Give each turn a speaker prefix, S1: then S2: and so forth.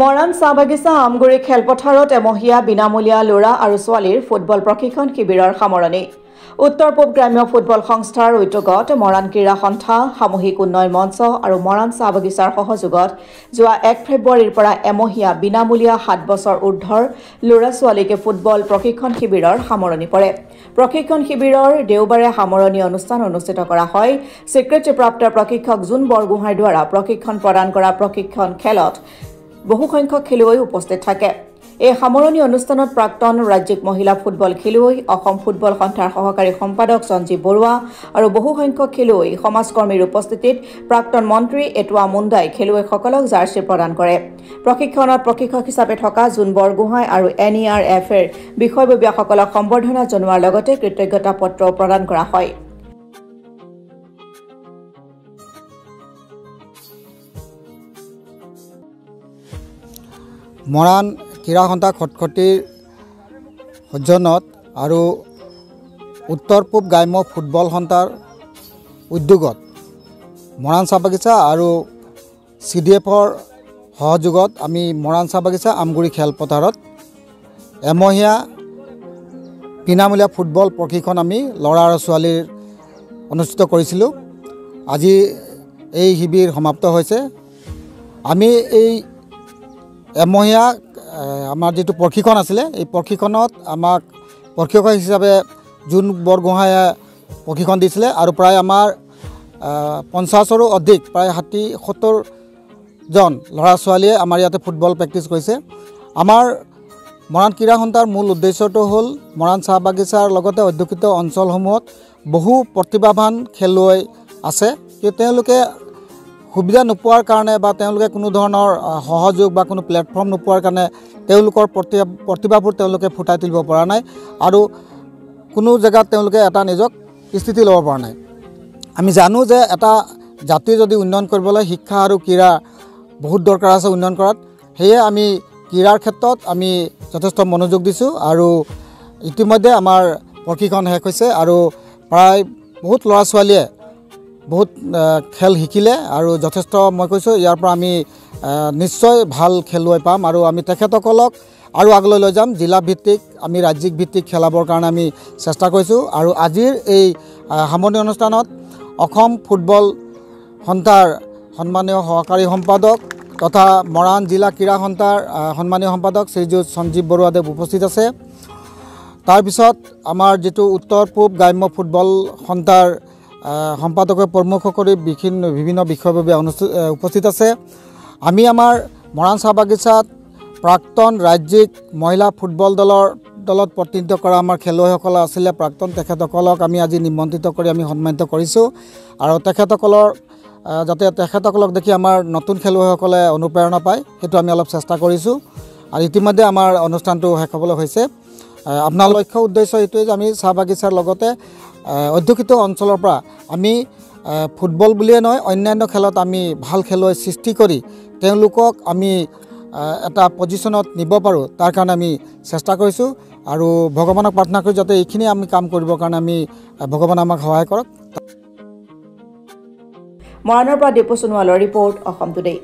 S1: মৰাণ চাহবাগিচা আমগুৰি খেলপথাৰত এমহীয়া বিনামূলীয়া ল'ৰা আৰু ছোৱালীৰ ফুটবল প্ৰশিক্ষণ শিবিৰৰ সামৰণি। উত্তৰ পূব গ্ৰাম্য ফুটবল সংস্থাৰ উদ্যোগত মৰাণ ক্ৰীড়া সন্থা, সামূহিক উন্নয়ন মঞ্চ আৰু মৰাণ চাহবাগিচাৰ সহযোগত যোৱা 1 ফেব্ৰুৱাৰীৰ পৰা এমহীয়া বিনামূলীয়া 7 বছৰ ঊৰ্ধ্বৰ ল'ৰা-ছোৱালীক ফুটবল প্ৰশিক্ষণ শিবিৰৰ সামৰণি পৰে। প্ৰশিক্ষণ শিবিৰৰ দেওবাৰে সামৰণি অনুষ্ঠান অনুষ্ঠিত কৰা হয়। স্বীকৃতিপ্ৰাপ্ত প্ৰশিক্ষক জুন বৰগোহাঁইৰ দ্বাৰা প্ৰশিক্ষণ প্ৰদান কৰা প্ৰশিক্ষণ খেলত বহুসংখ্যক খেলুৱৈ উপস্থিত থাকে। এই সামৰণি অনুষ্ঠানত প্ৰাক্তন ৰাজ্যিক মহিলা ফুটবল খেলুৱৈ, অসম ফুটবল সন্থাৰ সহকাৰী সম্পাদক সঞ্জীৱ বৰুৱা আৰু বহুসংখ্যক খেলুৱৈ সমাজকৰ্মীৰ উপস্থিতিত প্ৰাক্তন মন্ত্ৰী এটুৱা মুণ্ডাই খেলুৱৈসকলক জাৰ্চি প্ৰদান কৰে। প্ৰশিক্ষণত প্ৰশিক্ষক হিচাপে থকা জুন বৰগোহাঁই আৰু NERF-ৰ বিষয়ববীয়াসকলক সম্বৰ্ধনা জনোৱাৰ লগতে কৃতজ্ঞতা পত্ৰ প্ৰদান কৰা হয়।
S2: মৰাণ ক্ৰীড়া সন্থা খটখটিৰ সৌজন্যত আৰু উত্তৰ পূব গ্ৰাম্য ফুটবল সন্থাৰ উদ্যোগত মৰাণ চাহবাগিচা আৰু CDF-ৰ সহযোগত আমি মৰাণ চাহবাগিচা আমগুৰি খেলপথাৰত এমহীয়া বিনামূলীয়া ফুটবল প্ৰশিক্ষণ আমি ল'ৰা আৰু ছোৱালীৰ অনুষ্ঠিত কৰিছিলোঁ। আজি এই শিবিৰ সমাপ্ত হৈছে। আমি এই এমহীয়া আমাৰ যিটো প্ৰশিক্ষণ আছিলে, এই প্ৰশিক্ষণত আমাক প্ৰশিক্ষক হিচাপে জুন বৰগোহাঁয়ে প্ৰশিক্ষণ দিছিলে আৰু প্ৰায় আমাৰ 50ৰো অধিক, প্ৰায় 60-70 জন ল'ৰা ছোৱালীয়ে আমাৰ ইয়াতে ফুটবল প্ৰেক্টিছ কৰিছে। আমাৰ মৰাণ ক্ৰীড়া সন্থাৰ মূল উদ্দেশ্যটো হ'ল মৰাণ চাহ বাগিচাৰ লগতে অধ্যুষিত অঞ্চলসমূহত বহু প্ৰতিভাৱান খেলুৱৈ আছে, কিন্তু তেওঁলোকে সুবিধা নোপোৱাৰ কাৰণে বা তেওঁলোকে কোনো ধৰণৰ সহযোগ বা কোনো প্লেটফৰ্ম নোপোৱাৰ কাৰণে তেওঁলোকৰ প্ৰতিভাবোৰ তেওঁলোকে ফুটাই তুলিব পৰা নাই আৰু কোনো জেগাত তেওঁলোকে এটা নিজক স্থিতি ল'ব পৰা নাই। আমি জানো যে এটা জাতি যদি উন্নয়ন কৰিবলৈ শিক্ষা আৰু ক্ৰীড়া বহুত দৰকাৰ আছে উন্নয়ন কৰাত। সেয়ে আমি ক্ৰীড়াৰ ক্ষেত্ৰত আমি যথেষ্ট মনোযোগ দিছোঁ আৰু ইতিমধ্যে আমাৰ প্ৰশিক্ষণ শেষ হৈছে আৰু প্ৰায় বহুত ল'ৰা ছোৱালীয়ে বহুত খেল শিকিলে আৰু যথেষ্ট মই কৈছোঁ ইয়াৰ পৰা আমি নিশ্চয় ভাল খেলুৱৈ পাম আৰু আমি তেখেতসকলক আৰু আগলৈ লৈ যাম। জিলা ভিত্তিক আমি ৰাজ্যিক ভিত্তিক খেলাবৰ কাৰণে আমি চেষ্টা কৰিছোঁ আৰু আজিৰ এই সামৰণি অনুষ্ঠানত অসম ফুটবল সন্থাৰ সন্মানীয় সহকাৰী সম্পাদক তথা মৰাণ জিলা ক্ৰীড়া সন্থাৰ সন্মানীয় সম্পাদক শ্ৰীযুত সঞ্জীৱ বৰুৱাদেৱ উপস্থিত আছে। তাৰপিছত আমাৰ যিটো উত্তৰ পূব গ্ৰাম্য ফুটবল সন্থাৰ সম্পাদকে প্ৰমুখ কৰি বিভিন্ন বিষয়ববীয়া উপস্থিত আছে। আমি আমাৰ মৰাণ চাহ বাগিচাত প্ৰাক্তন ৰাজ্যিক মহিলা ফুটবল দলত প্ৰতিনিধিত্ব কৰা আমাৰ খেলুৱৈসকল আছিলে প্ৰাক্তন, তেখেতসকলক আমি আজি নিমন্ত্ৰিত কৰি আমি সন্মানিত কৰিছোঁ আৰু তেখেতসকলক দেখি আমাৰ নতুন খেলুৱৈসকলে অনুপ্ৰেৰণা পায়, সেইটো আমি অলপ চেষ্টা কৰিছোঁ আৰু ইতিমধ্যে আমাৰ অনুষ্ঠানটো শেষ হ'বলৈ হৈছে। আপোনাৰ লক্ষ্য উদ্দেশ্য এইটোৱে যে আমি চাহ বাগিচাৰ লগতে অধ্যুষিত অঞ্চলৰ পৰা আমি ফুটবল বুলিয়ে নহয় অন্যান্য খেলত আমি ভাল খেলুৱৈ সৃষ্টি কৰি তেওঁলোকক আমি এটা পজিশ্যনত নিব পাৰোঁ, তাৰ কাৰণে আমি চেষ্টা কৰিছোঁ আৰু ভগৱানক প্ৰাৰ্থনা কৰি যাতে এইখিনি আমি কাম কৰিবৰ কাৰণে আমি ভগৱানে আমাক সহায় কৰক।
S1: মৰাণৰ পৰা দীপু সোণোৱালৰ ৰিপৰ্ট, অসম টুডে।